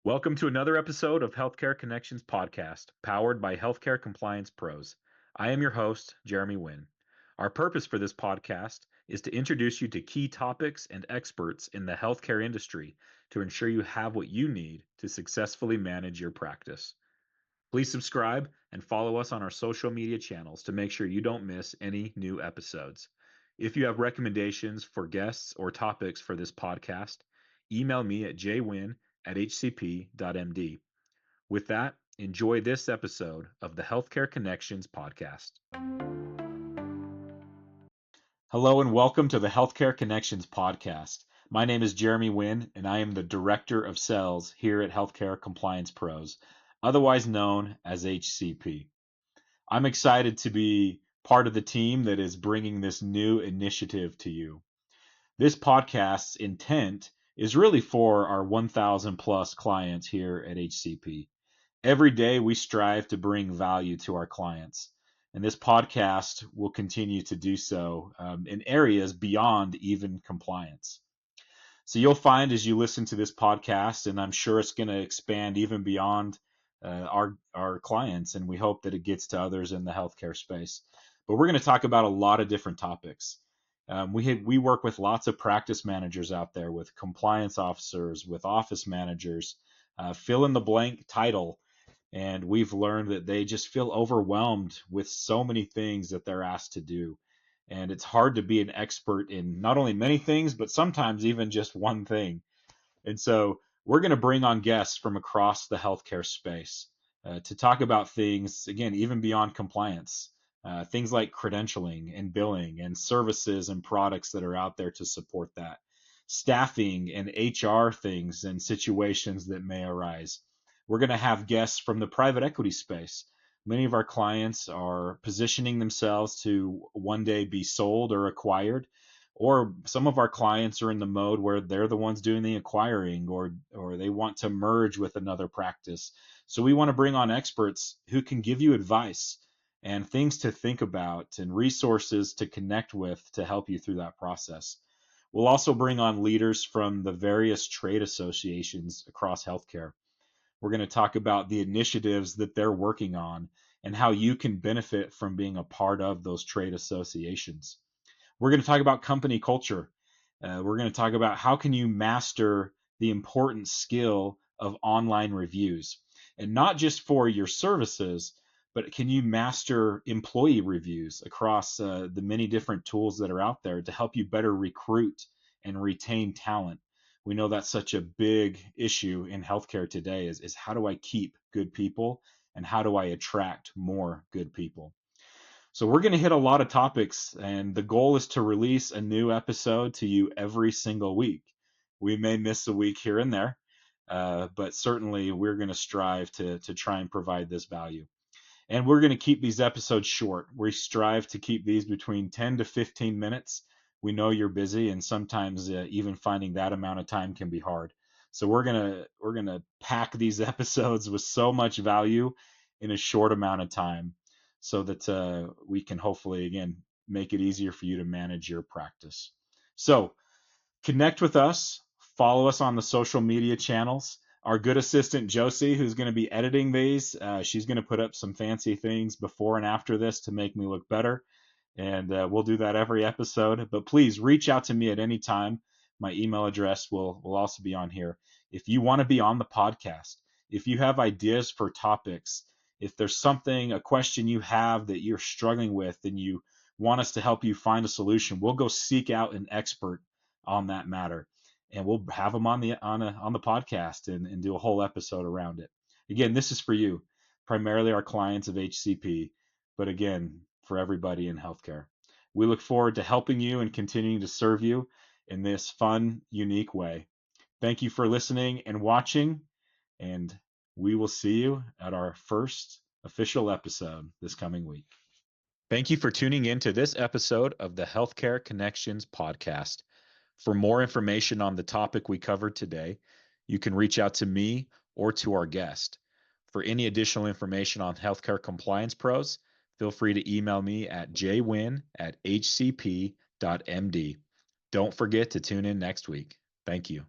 Welcome to another episode of Healthcare Connections podcast, powered by Healthcare Compliance Pros. I am your host, Jeremy Wynn. Our purpose for this podcast is to introduce you to key topics and experts in the healthcare industry to ensure you have what you need to successfully manage your practice. Please subscribe and follow us on our social media channels to make sure you don't miss any new episodes. If you have recommendations for guests or topics for this podcast, email me at jwin@hcp.md. With that, enjoy this episode of the Healthcare Connections podcast. Hello and welcome to the Healthcare Connections podcast. My name is Jeremy Wynn, and I am the Director of Sales here at Healthcare Compliance Pros, otherwise known as HCP. I'm excited to be part of the team that is bringing this new initiative to you. This podcast's intent is really for our 1,000 plus clients here at HCP. Every day we strive to bring value to our clients, and this podcast will continue to do so in areas beyond even compliance. So you'll find as you listen to this podcast, and I'm sure it's going to expand even beyond our clients, and we hope that it gets to others in the healthcare space. But we're going to talk about a lot of different topics. We work with lots of practice managers out there, with compliance officers, with office managers, fill in the blank title, and we've learned that they just feel overwhelmed with so many things that they're asked to do. And it's hard to be an expert in not only many things, but sometimes even just one thing. And so we're going to bring on guests from across the healthcare space to talk about things, again, even beyond compliance, things like credentialing and billing and services and products that are out there to support that, staffing and HR things and situations that may arise. We're going to have guests from the private equity space. Many of our clients are positioning themselves to one day be sold or acquired, or some of our clients are in the mode where they're the ones doing the acquiring, or they want to merge with another practice. So we want to bring on experts who can give you advice and things to think about and resources to connect with to help you through that process. We'll also bring on leaders from the various trade associations across healthcare. We're going to talk about the initiatives that they're working on and how you can benefit from being a part of those trade associations. We're going to talk about company culture. We're going to talk about how can you master the important skill of online reviews, and not just for your services, but can you master employee reviews across the many different tools that are out there to help you better recruit and retain talent. We know that's such a big issue in healthcare today is how do I keep good people and how do I attract more good people? So we're going to hit a lot of topics, and the goal is to release a new episode to you every single week. We may miss a week here and there, but certainly we're going to strive to try and provide this value. And we're going to keep these episodes short. We strive to keep these between 10 to 15 minutes. We know you're busy, and sometimes even finding that amount of time can be hard. So we're gonna pack these episodes with so much value in a short amount of time, so that we can hopefully again make it easier for you to manage your practice. So connect with us, follow us on the social media channels. Our good assistant Josie, who's going to be editing these, she's going to put up some fancy things before and after this to make me look better. And we'll do that every episode. But please reach out to me at any time. My email address will also be on here. If you want to be on the podcast, if you have ideas for topics, if there's something, a question you have that you're struggling with and you want us to help you find a solution, we'll go seek out an expert on that matter, and we'll have them on the podcast and do a whole episode around it. Again, this is for you, primarily our clients of HCP, but again, for everybody in healthcare. We look forward to helping you and continuing to serve you in this fun, unique way. Thank you for listening and watching, and we will see you at our first official episode this coming week. Thank you for tuning in to this episode of the Healthcare Connections podcast. For more information on the topic we covered today, you can reach out to me or to our guest. For any additional information on Healthcare Compliance Pros, feel free to email me at jwin@hcp.md. Don't forget to tune in next week. Thank you.